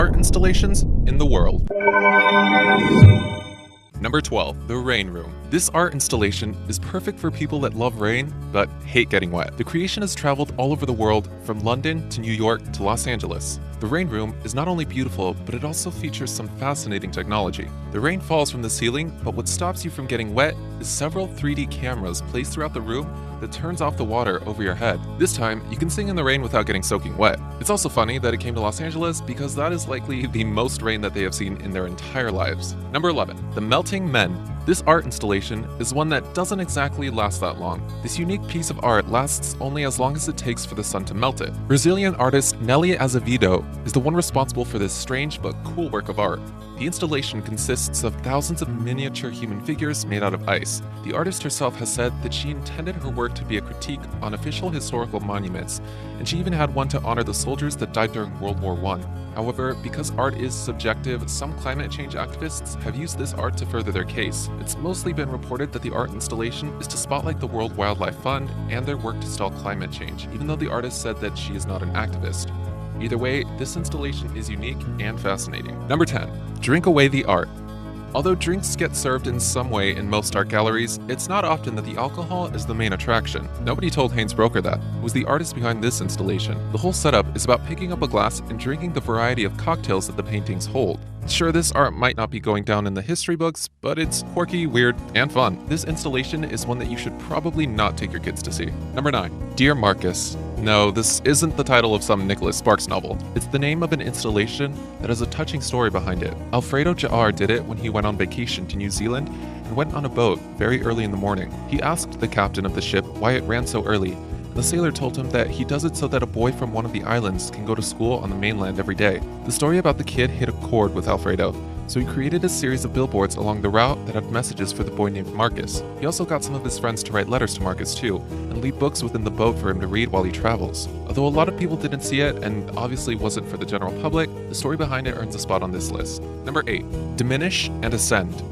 art installations in the world. Number 12, the Rain Room. This art installation is perfect for people that love rain but hate getting wet. The creation has traveled all over the world, from London to New York to Los Angeles. The Rain Room is not only beautiful, but it also features some fascinating technology. The rain falls from the ceiling, but what stops you from getting wet is several 3D cameras placed throughout the room that turns off the water over your head. This time, you can sing in the rain without getting soaking wet. It's also funny that it came to Los Angeles because that is likely the most rain that they have seen in their entire lives. Number 11, the Melting Men. This art installation is one that doesn't exactly last that long. This unique piece of art lasts only as long as it takes for the sun to melt it. Brazilian artist Nelly Azevedo is the one responsible for this strange but cool work of art. The installation consists of thousands of miniature human figures made out of ice. The artist herself has said that she intended her work to be a critique on official historical monuments, and she even had one to honor the soldiers that died during World War I. However, because art is subjective, some climate change activists have used this art to further their case. It's mostly been reported that the art installation is to spotlight the World Wildlife Fund and their work to stall climate change, even though the artist said that she is not an activist. Either way, this installation is unique and fascinating. Number 10, drink away the art. Although drinks get served in some way in most art galleries, it's not often that the alcohol is the main attraction. Nobody told Haynes Broker that. It was the artist behind this installation. The whole setup is about picking up a glass and drinking the variety of cocktails that the paintings hold. Sure, this art might not be going down in the history books, but it's quirky, weird, and fun. This installation is one that you should probably not take your kids to see. Number 9, Dear Marcus. No, this isn't the title of some Nicholas Sparks novel. It's the name of an installation that has a touching story behind it. Alfredo Jaar did it when he went on vacation to New Zealand and went on a boat very early in the morning. He asked the captain of the ship why it ran so early. The sailor told him that he does it so that a boy from one of the islands can go to school on the mainland every day. The story about the kid hit a chord with Alfredo, so he created a series of billboards along the route that had messages for the boy named Marcus. He also got some of his friends to write letters to Marcus too, and leave books within the boat for him to read while he travels. Although a lot of people didn't see it, and obviously wasn't for the general public, the story behind it earns a spot on this list. Number 8, Diminish and Ascend.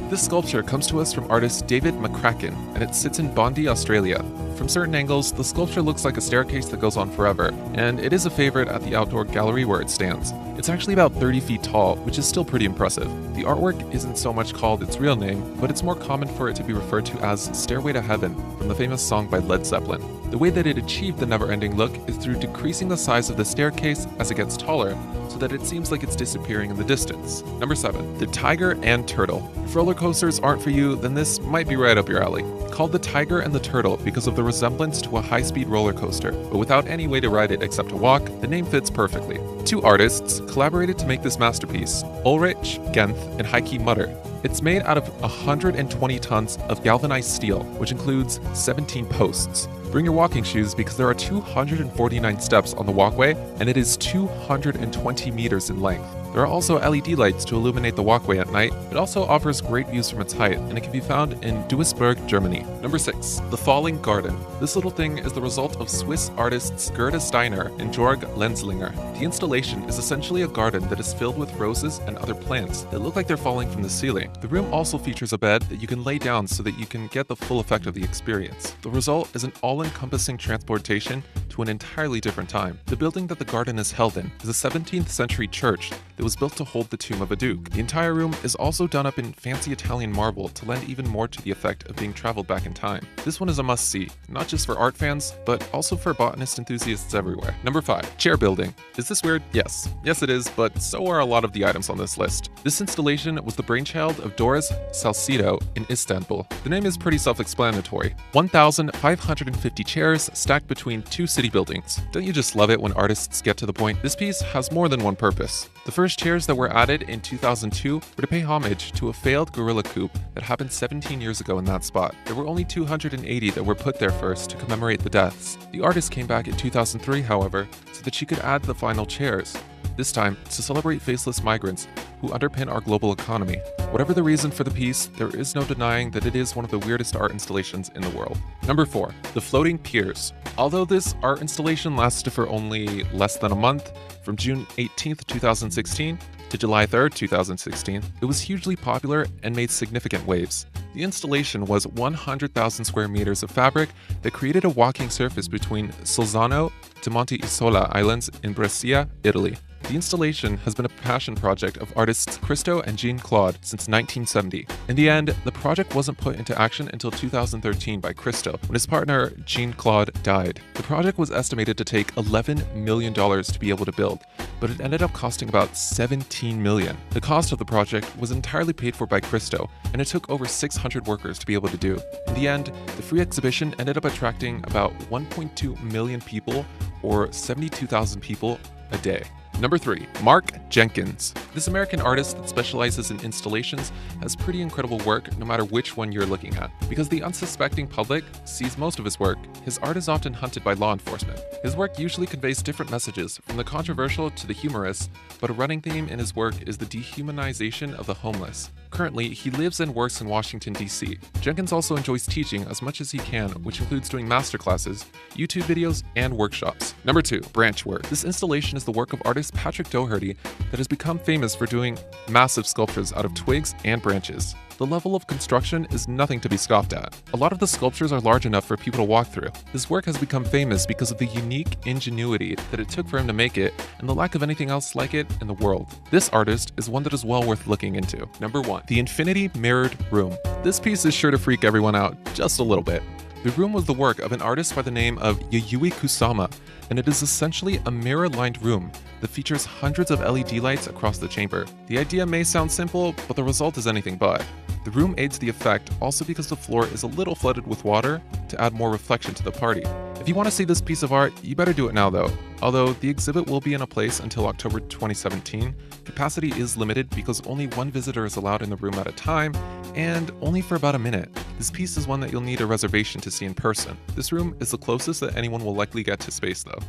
This sculpture comes to us from artist David McCracken, and it sits in Bondi, Australia. From certain angles, the sculpture looks like a staircase that goes on forever, and it is a favorite at the outdoor gallery where it stands. It's actually about 30 feet tall, which is still pretty impressive. The artwork isn't so much called its real name, but it's more common for it to be referred to as Stairway to Heaven from the famous song by Led Zeppelin. The way that it achieved the never-ending look is through decreasing the size of the staircase as it gets taller, so that it seems like it's disappearing in the distance. Number 7, The Tiger and Turtle. If roller coasters aren't for you, then this might be right up your alley. Called The Tiger and the Turtle because of the resemblance to a high-speed roller coaster, but without any way to ride it except to walk, the name fits perfectly. 2 artists collaborated to make this masterpiece, Ulrich Genth and Heike Mutter. It's made out of 120 tons of galvanized steel, which includes 17 posts. Bring your walking shoes because there are 249 steps on the walkway, and it is 220 meters in length. There are also LED lights to illuminate the walkway at night. It also offers great views from its height, and it can be found in Duisburg, Germany. Number 6, The Falling Garden. This little thing is the result of Swiss artists Gerda Steiner and Georg Lenzlinger. The installation is essentially a garden that is filled with roses and other plants that look like they're falling from the ceiling. The room also features a bed that you can lay down so that you can get the full effect of the experience. The result is an all-encompassing transportation to an entirely different time. The building that the garden is held in is a 17th century church that was built to hold the tomb of a duke. The entire room is also done up in fancy Italian marble to lend even more to the effect of being traveled back in time. This one is a must-see, not just for art fans, but also for botanist enthusiasts everywhere. Number 5, Chair Building. Is this weird? Yes. Yes it is, but so are a lot of the items on this list. This installation was the brainchild of Doris Salcedo in Istanbul. The name is pretty self-explanatory. 1,550 chairs stacked between 2 city buildings. Don't you just love it when artists get to the point? This piece has more than one purpose. The first chairs that were added in 2002 were to pay homage to a failed gorilla coup that happened 17 years ago in that spot. There were only 280 that were put there first to commemorate the deaths. The artist came back in 2003, however, so that she could add the final chairs. This time, to celebrate faceless migrants who underpin our global economy. Whatever the reason for the piece, there is no denying that it is one of the weirdest art installations in the world. Number 4, The Floating Piers. Although this art installation lasted for only less than a month, from June 18th, 2016 to July 3rd, 2016, it was hugely popular and made significant waves. The installation was 100,000 square meters of fabric that created a walking surface between Solzano to Monte Isola Islands in Brescia, Italy. The installation has been a passion project of artists Christo and Jean-Claude since 1970. In the end, the project wasn't put into action until 2013 by Christo, when his partner Jean-Claude died. The project was estimated to take $11 million to be able to build, but it ended up costing about $17 million. The cost of the project was entirely paid for by Christo, and it took over 600 workers to be able to do. In the end, the free exhibition ended up attracting about 1.2 million people, or 72,000 people a day. Number 3. Mark Jenkins. This American artist that specializes in installations has pretty incredible work no matter which one you're looking at. Because the unsuspecting public sees most of his work, his art is often hunted by law enforcement. His work usually conveys different messages, from the controversial to the humorous, but a running theme in his work is the dehumanization of the homeless. Currently, he lives and works in Washington, D.C. Jenkins also enjoys teaching as much as he can, which includes doing masterclasses, YouTube videos, and workshops. Number 2. Branch work. This installation is the work of artist Patrick Doherty that has become famous for doing massive sculptures out of twigs and branches. The level of construction is nothing to be scoffed at. A lot of the sculptures are large enough for people to walk through. His work has become famous because of the unique ingenuity that it took for him to make it and the lack of anything else like it in the world. This artist is one that is well worth looking into. Number 1. The Infinity Mirrored Room. This piece is sure to freak everyone out just a little bit. The room was the work of an artist by the name of Yayoi Kusama, and it is essentially a mirror-lined room that features hundreds of LED lights across the chamber. The idea may sound simple, but the result is anything but. The room aids the effect also because the floor is a little flooded with water to add more reflection to the party. If you want to see this piece of art, you better do it now though. Although the exhibit will be in a place until October 2017, capacity is limited because only one visitor is allowed in the room at a time, and only for about a minute. This piece is one that you'll need a reservation to see in person. This room is the closest that anyone will likely get to space though.